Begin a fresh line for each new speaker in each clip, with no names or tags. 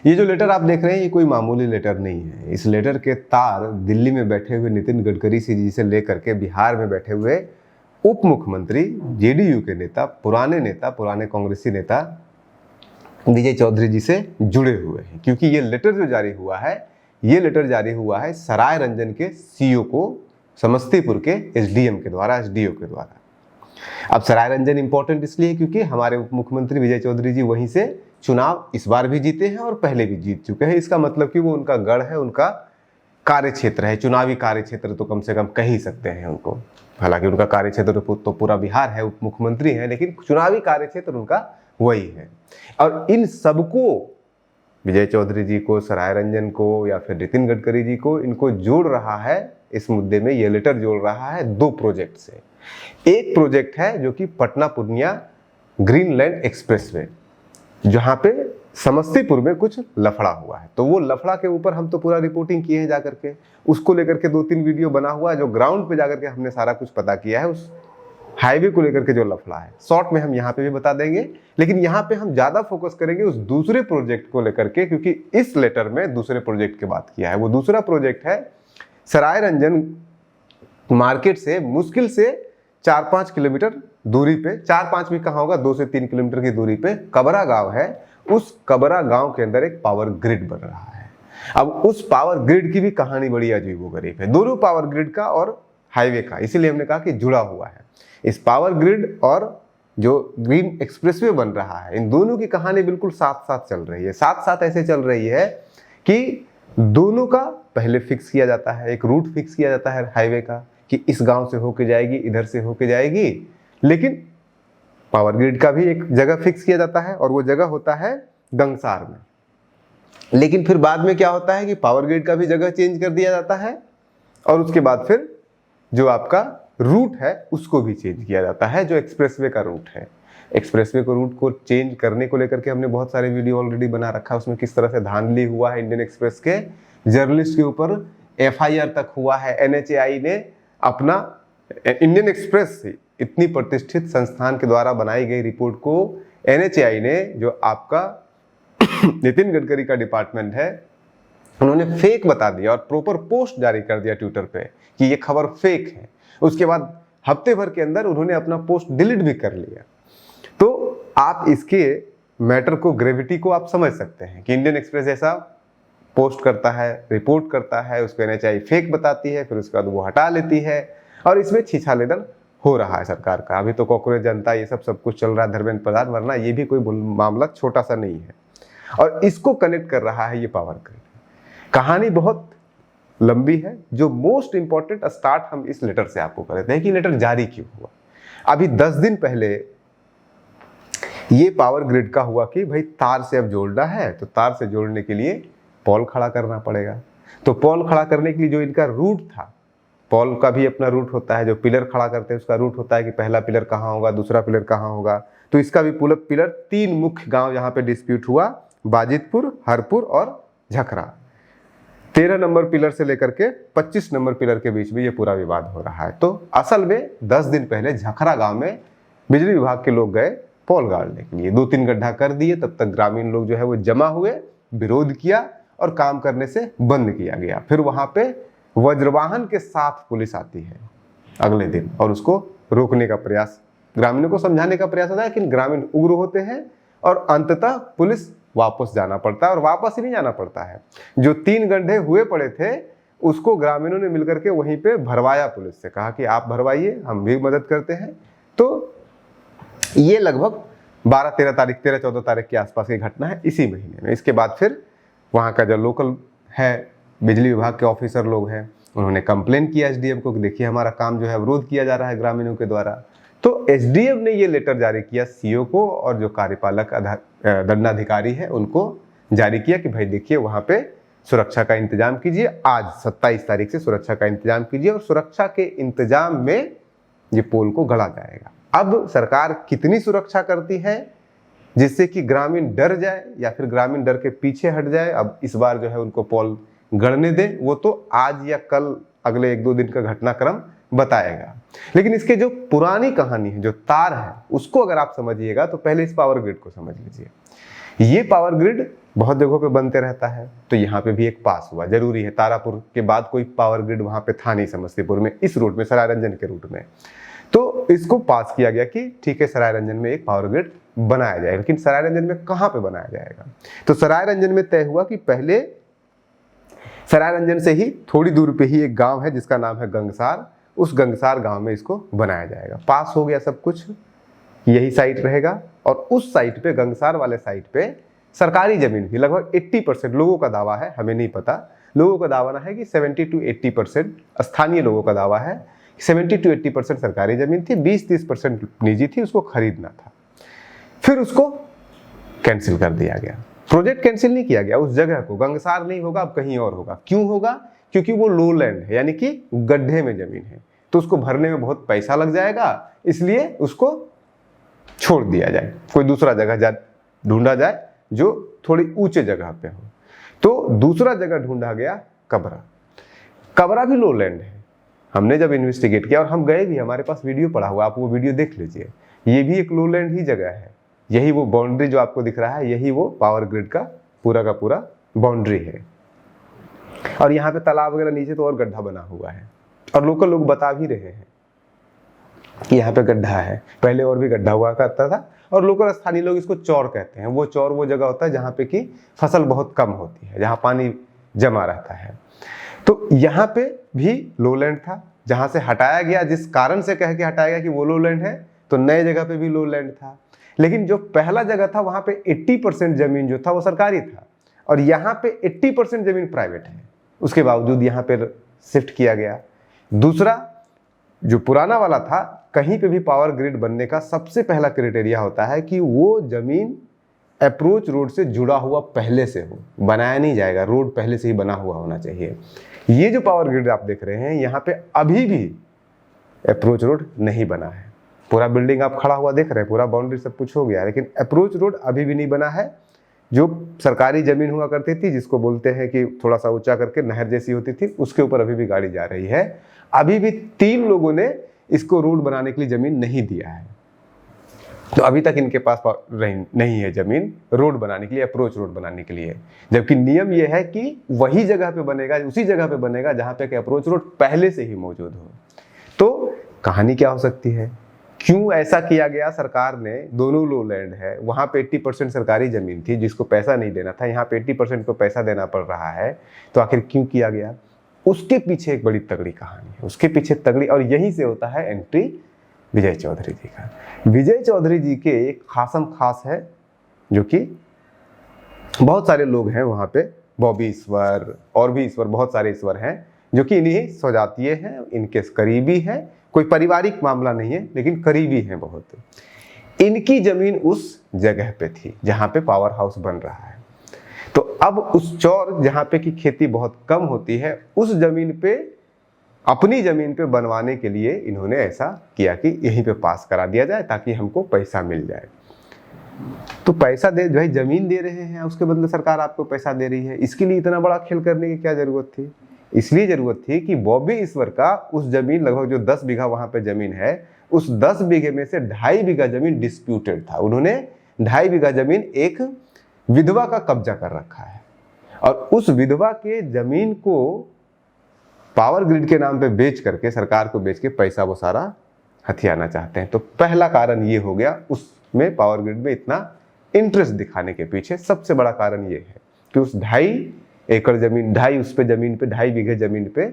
ये जो लेटर आप देख रहे हैं ये कोई मामूली लेटर नहीं है। इस लेटर के तार दिल्ली में बैठे हुए नितिन गडकरी जी से लेकर के बिहार में बैठे हुए उप मुख्यमंत्री, जेडीयू के नेता, पुराने कांग्रेसी नेता विजय चौधरी जी से जुड़े हुए हैं। क्योंकि ये लेटर जो जारी हुआ है, ये लेटर जारी हुआ है सराय रंजन के सीईओ को समस्तीपुर के एसडीएम के द्वारा, एसडीओ के द्वारा। अब सराय रंजन इंपॉर्टेंट इसलिए क्योंकि हमारे उप मुख्यमंत्री विजय चौधरी जी वहीं से चुनाव इस बार भी जीते हैं और पहले भी जीत चुके हैं। इसका मतलब कि वो उनका गढ़ है, उनका कार्य क्षेत्र है, चुनावी कार्य क्षेत्र तो कम से कम कह ही सकते हैं उनको। हालांकि उनका कार्य क्षेत्र तो पूरा बिहार है, उप मुख्यमंत्री है, लेकिन चुनावी कार्य क्षेत्र उनका वही है। और इन सबको, विजय चौधरी जी को, सराय रंजन को या फिर नितिन गडकरी जी को, इनको जोड़ रहा है इस मुद्दे में, ये लेटर जोड़ रहा है दो प्रोजेक्ट से। एक प्रोजेक्ट है जो कि पटना पूर्णिया ग्रीनलैंड एक्सप्रेसवे, जहां पे समस्तीपुर में कुछ लफड़ा हुआ है। तो वो लफड़ा के ऊपर हम तो पूरा रिपोर्टिंग किए हैं जाकर के, उसको लेकर के 2-3 वीडियो बना हुआ है जो ग्राउंड पे जाकर के हमने सारा कुछ पता किया है। उस हाईवे को लेकर के जो लफड़ा है शॉर्ट में हम यहाँ पे भी बता देंगे, लेकिन यहाँ पे हम ज्यादा फोकस करेंगे उस दूसरे प्रोजेक्ट को लेकर के, क्योंकि इस लेटर में दूसरे प्रोजेक्ट की बात किया है। वो दूसरा प्रोजेक्ट है सराय रंजन मार्केट से मुश्किल से 4-5 किलोमीटर दूरी पे, 4-5 भी कहाँ होगा, 2 से 3 किलोमीटर की दूरी पे कबरा गांव है। उस कबरा गांव के अंदर एक पावर ग्रिड बन रहा है। अब उस पावर ग्रिड की भी कहानी बड़ी अजीबोगरीब है, दोनों पावर ग्रिड का और हाईवे का, इसीलिए हमने कहा कि जुड़ा हुआ है। इस पावर ग्रिड और जो ग्रीन एक्सप्रेसवे बन रहा है, इन दोनों की कहानी बिल्कुल साथ साथ चल रही है। साथ साथ ऐसे चल रही है कि दोनों का पहले फिक्स किया जाता है, एक रूट फिक्स किया जाता है हाईवे का कि इस गांव से होके जाएगी, इधर से होके जाएगी, लेकिन पावर ग्रिड का भी एक जगह फिक्स किया जाता है और वो जगह होता है गंगसार में। लेकिन फिर बाद में क्या होता है कि पावर ग्रिड का भी जगह चेंज कर दिया जाता है और उसके बाद फिर जो आपका रूट है उसको भी चेंज किया जाता है, जो एक्सप्रेसवे का रूट है। एक्सप्रेसवे को रूट को चेंज करने को लेकर के हमने बहुत सारे वीडियो ऑलरेडी बना रखा है, उसमें किस तरह से धांधली हुआ है इंडियन एक्सप्रेस के जर्नलिस्ट के ऊपर, एफआईआर तक हुआ है। एनएचएआई ने अपना, इंडियन एक्सप्रेस इतनी प्रतिष्ठित संस्थान के द्वारा बनाई गई रिपोर्ट को एनएचएआई ने, जो आपका नितिन गडकरी का डिपार्टमेंट है, उन्होंने फेक बता दिया और प्रॉपर पोस्ट जारी कर दिया ट्विटर पे कि ये खबर फेक है। उसके बाद हफ्ते भर के अंदर उन्होंने अपना पोस्ट डिलीट भी कर लिया। तो आप इसके मैटर को, ग्रेविटी को आप समझ सकते हैं कि इंडियन एक्सप्रेस ऐसा पोस्ट करता है, रिपोर्ट करता है, उसको एनएचएआई फेक बताती है, फिर उसके बाद वो हटा लेती है और इसमें छीछालेदन हो रहा है सरकार का। अभी तो कॉकरोच जनता ये सब कुछ चल रहा है, धर्मेंद्र प्रधान, वरना ये भी कोई मामला छोटा सा नहीं है। और इसको कनेक्ट कर रहा है ये पावर ग्रिड। कहानी बहुत लंबी है। जो मोस्ट इंपॉर्टेंट स्टार्ट हम इस लेटर से आपको करते हैं कि लेटर जारी क्यों हुआ। अभी 10 दिन पहले ये पावर ग्रिड का हुआ कि भाई तार से अब जोड़ना है, तो तार से जोड़ने के लिए पोल खड़ा करना पड़ेगा। तो पोल खड़ा करने के लिए जो इनका रूट था, पोल का भी अपना रूट होता है, जो पिलर खड़ा करते हैं उसका रूट होता है कि पहला पिलर कहाँ होगा, दूसरा पिलर कहाँ होगा। तो इसका भी पिलर 3 मुख्य गांव जहां पे डिस्प्यूट हुआ, बाजितपुर, हरपुर और झकरा। 13 नंबर पिलर से लेकर के 25 नंबर पिलर के बीच में ये पूरा विवाद हो रहा है। तो असल में 10 दिन पहले झकरा गांव में बिजली विभाग के लोग गए पोल गाड़ने के लिए, 2-3 गड्ढा कर दिए। तब तक ग्रामीण लोग जो है वो जमा हुए, विरोध किया और काम करने से बंद किया गया। फिर वहां पे वज्रवाहन के साथ पुलिस आती है अगले दिन और उसको रोकने का प्रयास, ग्रामीणों को समझाने का प्रयास होता है, लेकिन ग्रामीण उग्र होते हैं और अंततः पुलिस वापस जाना पड़ता है। और वापस ही नहीं जाना पड़ता है, जो 3 गड्ढे हुए पड़े थे उसको ग्रामीणों ने मिलकर के वहीं पे भरवाया। पुलिस से कहा कि आप भरवाइए, हम भी मदद करते हैं। तो ये लगभग 12-13 तारीख, 13-14 तारीख के आसपास की घटना है इसी महीने में। इसके बाद फिर वहाँ का जो लोकल है, बिजली विभाग के ऑफिसर लोग हैं, उन्होंने कंप्लेन किया एसडीएम को कि देखिए हमारा काम जो है अवरोध किया जा रहा है ग्रामीणों के द्वारा। तो एसडीएम ने ये लेटर जारी किया सीईओ को और जो कार्यपालक दंडाधिकारी है उनको जारी किया कि भाई देखिए वहाँ पे सुरक्षा का इंतजाम कीजिए, आज 27 तारीख से सुरक्षा का इंतजाम कीजिए और सुरक्षा के इंतजाम में ये पोल को गढ़ा जाएगा। अब सरकार कितनी सुरक्षा करती है जिससे कि ग्रामीण डर जाए या फिर ग्रामीण डर के पीछे हट जाए, अब इस बार जो है उनको पोल गढ़ने दे, वो तो आज या कल अगले 1-2 दिन का घटनाक्रम बताएगा। लेकिन इसके जो पुरानी कहानी है, जो तार है, उसको अगर आप समझिएगा तो पहले इस पावर ग्रिड को समझ लीजिए। ये पावर ग्रिड बहुत जगहों पे बनते रहता है, तो यहाँ पे भी एक पास हुआ, जरूरी है। तारापुर के बाद कोई पावर ग्रिड वहां पे था नहीं समस्तीपुर में, इस रूट में, सरायरंजन के रूट में। तो इसको पास किया गया कि ठीक है सरायरंजन में एक पावर ग्रिड बनाया जाएगा, लेकिन सरायरंजन में कहां पे बनाया जाएगा? तो सरायरंजन में तय हुआ कि पहले सरायरंजन से ही थोड़ी दूर पे ही एक गांव है जिसका नाम है गंगसार, उस गंगसार गांव में इसको बनाया जाएगा। पास हो गया सब कुछ, यही साइट रहेगा। और उस साइट पे, गंगसार वाले साइट पे सरकारी जमीन भी लगभग 80% लोगों का दावा है, हमें नहीं पता, लोगों का दावा है कि 70 to 80%, स्थानीय लोगों का दावा है 70 to 80% सरकारी जमीन थी, 20-30% निजी थी, उसको खरीदना था। फिर उसको कैंसिल कर दिया गया। प्रोजेक्ट कैंसिल नहीं किया गया, उस जगह को, गंगसार नहीं होगा अब कहीं और होगा। क्यों होगा? क्योंकि वो लो लैंड है, यानी कि गड्ढे में जमीन है, तो उसको भरने में बहुत पैसा लग जाएगा, इसलिए उसको छोड़ दिया जाए, कोई दूसरा जगह ढूंढा जाए जो थोड़ी ऊंचे जगह पे हो। तो दूसरा जगह ढूंढा गया कबरा। कबरा भी लो लैंड है। हमने जब इन्वेस्टिगेट किया, और हम गए भी, हमारे पास वीडियो पड़ा हुआ, आप वो वीडियो देख लीजिए, ये भी एक लो लैंड ही जगह है। यही वो बाउंड्री जो आपको दिख रहा है, यही वो पावर ग्रिड का पूरा बाउंड्री है। और यहाँ पे तालाब वगैरह नीचे तो और गड्ढा बना हुआ है, और लोकल लोग बता भी रहे हैं कि यहाँ पे गड्ढा है, पहले और भी गड्ढा हुआ करता था। और लोकल स्थानीय लोग इसको चौर कहते हैं। वो चौर वो जगह होता है जहाँ पे कि फसल बहुत कम होती है, जहाँ पानी जमा रहता है। तो यहाँ पे भी लोलैंड था, जहाँ से हटाया गया, जिस कारण से कह के हटाया गया कि वो लोलैंड है, तो नए जगह पे भी लोलैंड था। लेकिन जो पहला जगह था वहाँ पे 80% जमीन जो था वो सरकारी था, और यहाँ पे 80% जमीन प्राइवेट है। उसके बावजूद यहाँ पे शिफ्ट किया गया। दूसरा, जो पुराना वाला था, कहीं पे भी पावर ग्रिड बनने का सबसे पहला क्राइटेरिया होता है कि वो जमीन अप्रोच रोड से जुड़ा हुआ पहले से हो, बनाया नहीं जाएगा, रोड पहले से ही बना हुआ होना चाहिए। ये जो पावर ग्रिड आप देख रहे हैं, यहाँ पे अभी भी अप्रोच रोड नहीं बना है। पूरा बिल्डिंग आप खड़ा हुआ देख रहे हैं, पूरा बाउंड्री सब कुछ हो गया, लेकिन अप्रोच रोड अभी भी नहीं बना है। जो सरकारी जमीन हुआ करती थी, जिसको बोलते हैं कि थोड़ा सा ऊंचा करके नहर जैसी होती थी, उसके ऊपर अभी भी गाड़ी जा रही है। अभी भी 3 लोगों ने इसको रोड बनाने के लिए जमीन नहीं दिया है, तो अभी तक इनके पास नहीं है जमीन रोड बनाने के लिए, अप्रोच रोड बनाने के लिए। जबकि नियम यह है कि वही जगह पे बनेगा, उसी जगह पे बनेगा जहां पे अप्रोच रोड पहले से ही मौजूद हो। तो कहानी क्या हो सकती है, क्यों ऐसा किया गया? सरकार ने, दोनों लो लैंड है, वहां पे 80% सरकारी जमीन थी जिसको पैसा नहीं देना था, यहाँ पे 80% को पैसा देना पड़ रहा है, तो आखिर क्यों किया गया? उसके पीछे एक बड़ी तगड़ी कहानी है, उसके पीछे तगड़ी, और यहीं से होता है एंट्री विजय चौधरी जी का। विजय चौधरी जी के एक खासम खास है, जो कि बहुत सारे लोग हैं वहाँ पे, बॉबी ईश्वर और भी ईश्वर, बहुत सारे ईश्वर हैं जो कि इन्हीं स्वजातीय हैं, इनके करीबी हैं। कोई पारिवारिक मामला नहीं है, लेकिन करीबी हैं बहुत। इनकी जमीन उस जगह पे थी जहाँ पे पावर हाउस बन रहा है। तो अब उस चौर जहाँ पे की खेती बहुत कम होती है, उस जमीन पे, अपनी जमीन पे बनवाने के लिए इन्होंने ऐसा किया कि यहीं पे पास करा दिया जाए ताकि हमको पैसा मिल जाए। तो पैसा दे, भाई जमीन दे रहे हैं, उसके बदले सरकार आपको पैसा दे रही है, इसके लिए इतना बड़ा खेल करने की क्या जरूरत थी? इसलिए जरूरत थी कि बॉबी ईश्वर का उस जमीन, लगभग जो 10 बीघा वहां पे जमीन है, उस 10 बीघे में से 2.5 बीघा जमीन डिस्प्यूटेड था। उन्होंने 2.5 बीघा जमीन एक विधवा का कब्जा कर रखा है, और उस विधवा के जमीन को पावर ग्रिड के नाम पे बेच करके, सरकार को बेच के पैसा वो सारा हथियाना चाहते हैं। तो पहला कारण ये हो गया, उसमें पावर ग्रिड में इतना इंटरेस्ट दिखाने के पीछे सबसे बड़ा कारण ये है कि उस 2.5 एकड़ जमीन, 2.5 उस पे जमीन पे, 2.5 बीघे जमीन पे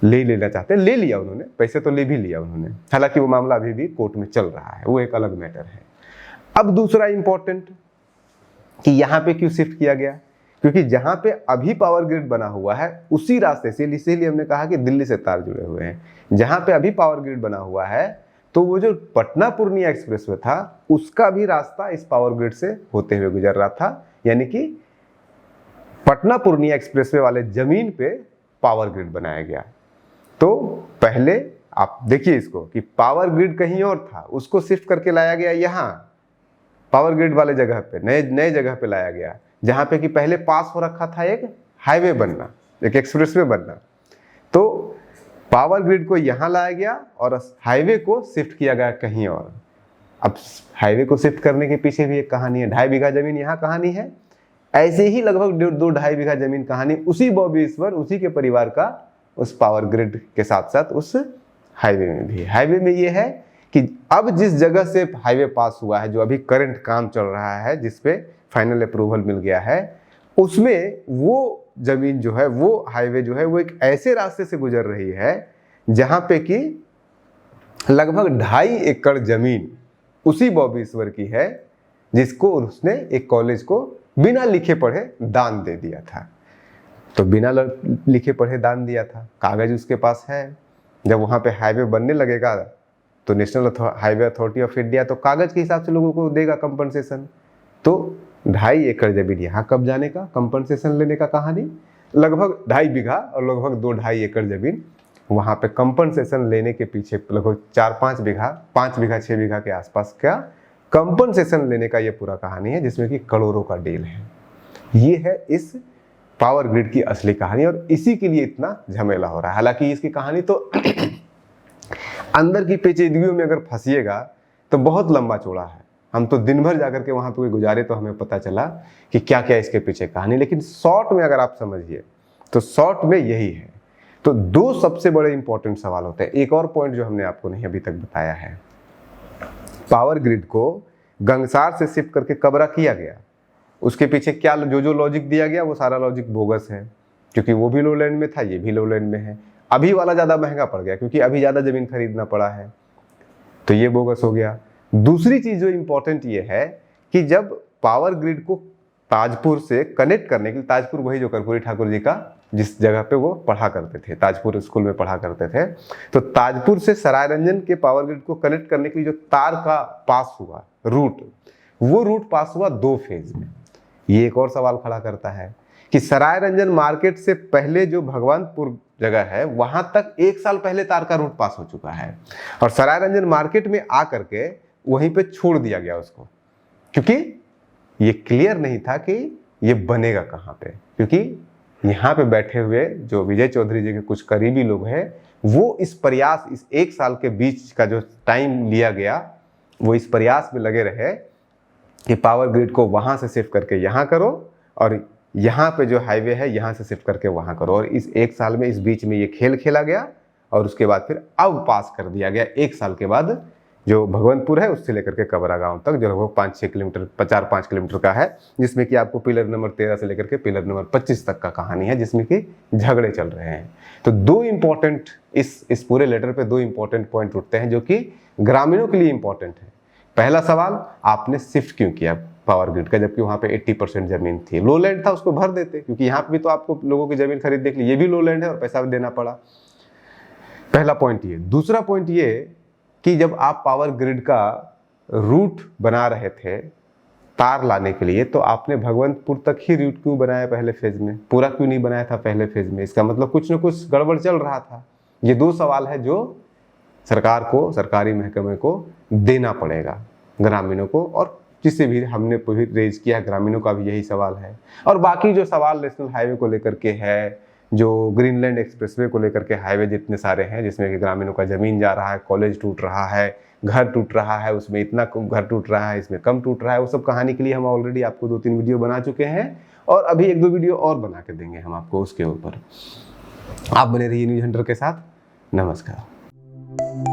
ले लेना चाहते हैं। ले लिया उन्होंने, पैसे तो ले भी लिया उन्होंने, हालांकि वो मामला अभी भी कोर्ट में चल रहा है, वो एक अलग मैटर है। अब दूसरा इंपॉर्टेंट कि यहाँ पे क्यों शिफ्ट किया गया, क्योंकि जहाँ पे अभी पावर ग्रिड बना हुआ है उसी रास्ते से, इसीलिए हमने कहा कि दिल्ली से तार जुड़े हुए हैं। जहाँ पे अभी पावर ग्रिड बना हुआ है, तो वो जो पटना पूर्णिया एक्सप्रेसवे था, उसका भी रास्ता इस पावर ग्रिड से होते हुए गुजर रहा था। यानी कि पटना पूर्णिया एक्सप्रेसवे वाले जमीन पे पावर ग्रिड बनाया गया। तो पहले आप देखिए इसको कि पावर ग्रिड कहीं और था, उसको शिफ्ट करके लाया गया यहाँ पावर ग्रिड वाले जगह पे, नए जगह पे लाया गया, जहां पे कि पहले पास हो रखा था एक हाईवे बनना, एक एक्सप्रेसवे बनना। तो पावर ग्रिड को यहां लाया गया और हाईवे को शिफ्ट किया गया कहीं और। अब हाईवे को शिफ्ट करने के पीछे भी एक कहानी है। 2.5 बीघा जमीन यहाँ कहानी है, ऐसे ही लगभग 2-2.5 बीघा जमीन कहानी उसी बॉबी ईश्वर, उसी के परिवार का उस पावर ग्रिड के साथ साथ उस हाईवे में भी। हाईवे में ये है कि अब जिस जगह से हाईवे पास हुआ है, जो अभी करंट काम चल रहा है, जिसपे फाइनल अप्रूवल मिल गया है, उसमें वो जमीन जो है, वो हाईवे जो है, वो एक ऐसे रास्ते से गुजर रही है जहां पे कि लगभग 2.5 एकड़ जमीन उसी बॉबी ईश्वर की है, जिसको उसने एक कॉलेज को बिना लिखे पढ़े दान दे दिया था। तो बिना लिखे पढ़े दान दिया था, कागज उसके पास है। जब वहां पे हाईवे बनने लगेगा तो national highway authority of India तो कागज के हिसाब से लोगों को देगा कंपनसेशन। तो 2.5 एकड़ जमीन यहाँ कब जाने का, कंपनसेशन लेने का कहानी, लगभग 2.5 बीघा और लगभग 2-2.5 एकड़ जमीन वहाँ पे कंपनसेशन लेने के पीछे लगभग 4-5 बीघा, 5 बीघा 6 बीघा के आसपास का कंपनसेशन लेने का ये पूरा कहानी है, जिसमें कि करोड़ों का डील है। ये है इस पावर ग्रिड की असली कहानी और इसी के लिए इतना झमेला हो रहा है। हालांकि इसकी कहानी तो अंदर की पेचीदगियों में अगर फंसिएगा तो बहुत लंबा चौड़ा है। हम तो दिन भर जाकर के वहां पे कोई गुजारे तो हमें पता चला कि क्या क्या इसके पीछे कहानी, लेकिन शॉर्ट में अगर आप समझिए तो शॉर्ट में यही है। तो 2 सबसे बड़े इंपॉर्टेंट सवाल होते हैं। एक और पॉइंट जो हमने आपको नहीं अभी तक बताया है, पावर ग्रिड को गंगसार से शिफ्ट करके कबरा किया गया, उसके पीछे क्या जो लॉजिक दिया गया वो सारा लॉजिक बोगस है, क्योंकि वो भी लोलैंड में था, ये भी लोलैंड में है। अभी वाला ज़्यादा महंगा पड़ गया क्योंकि अभी ज़्यादा ज़मीन खरीदना पड़ा है, तो ये बोगस हो गया। दूसरी चीज़ जो इम्पोर्टेंट ये है कि जब पावर ग्रिड को ताजपुर से कनेक्ट करने के लिए, ताजपुर वही जो कर्पूरी ठाकुर जी का जिस जगह पे वो पढ़ा करते थे, ताजपुर स्कूल में पढ़ा करते थे, तो ताजपुर से सरायरंजन के पावर ग्रिड को कनेक्ट करने के लिए जो तार का पास हुआ रूट, वो रूट पास हुआ 2 फेज में। ये एक और सवाल खड़ा करता है कि सरायरंजन मार्केट से पहले जो भगवानपुर जगह है वहां तक 1 साल पहले तार का रूट पास हो चुका है, और सरायरंजन मार्केट में आकर के वहीं पे छोड़ दिया गया उसको, क्योंकि ये क्लियर नहीं था कि ये बनेगा कहाँ पे। क्योंकि यहाँ पे बैठे हुए जो विजय चौधरी जी के कुछ करीबी लोग हैं, वो इस प्रयास, इस 1 साल के बीच का जो टाइम लिया गया, वो इस प्रयास में लगे रहे कि पावर ग्रिड को वहां से शिफ्ट करके यहाँ करो और यहाँ पे जो हाईवे है यहाँ से शिफ्ट करके वहां करो। और इस 1 साल में इस बीच में ये खेल खेला गया और उसके बाद फिर अब पास कर दिया गया 1 साल के बाद, जो भगवंतपुर है उससे लेकर के कबरा गांव तक, जो लगभग 5-6 किलोमीटर, 4-5 किलोमीटर का है, जिसमें कि आपको पिलर नंबर 13 से लेकर के पिलर नंबर 25 तक का कहानी है, जिसमें कि झगड़े चल रहे हैं। तो 2 इंपॉर्टेंट इस पूरे लेटर पे 2 इंपॉर्टेंट पॉइंट उठते हैं जो कि ग्रामीणों के लिए इंपॉर्टेंट है। पहला सवाल, आपने शिफ्ट क्यों किया पावर ग्रिड का, जबकि वहां पे 80% जमीन थी, लो लैंड था, उसको भर देते, क्योंकि यहाँ पे भी तो आपको लोगों की जमीन खरीदने के लिए ये भी लो लैंड है और पैसा भी देना पड़ा। पहला पॉइंट ये। दूसरा पॉइंट ये कि जब आप पावर ग्रिड का रूट बना रहे थे तार लाने के लिए, तो आपने भगवंतपुर तक ही रूट क्यों बनाया पहले फेज में, पूरा क्यों नहीं बनाया था पहले फेज में? इसका मतलब कुछ न कुछ गड़बड़ चल रहा था। ये 2 सवाल है जो सरकार को, सरकारी महकमे को देना पड़ेगा, ग्रामीणों को, और जिससे भी हमने रेज किया ग्रामीणों का भी यही सवाल है। और बाकी जो सवाल नेशनल हाईवे को लेकर के है, जो ग्रीनलैंड एक्सप्रेसवे को लेकर के हाईवे जितने सारे हैं, जिसमें कि ग्रामीणों का जमीन जा रहा है, कॉलेज टूट रहा है, घर टूट रहा है, उसमें इतना घर टूट रहा है, इसमें कम टूट रहा है, वो सब कहानी के लिए हम ऑलरेडी आपको 2-3 वीडियो बना चुके हैं और अभी 1-2 वीडियो और बना के देंगे हम आपको उसके ऊपर। आप बने रहिए न्यूज़ हंटर के साथ। नमस्कार।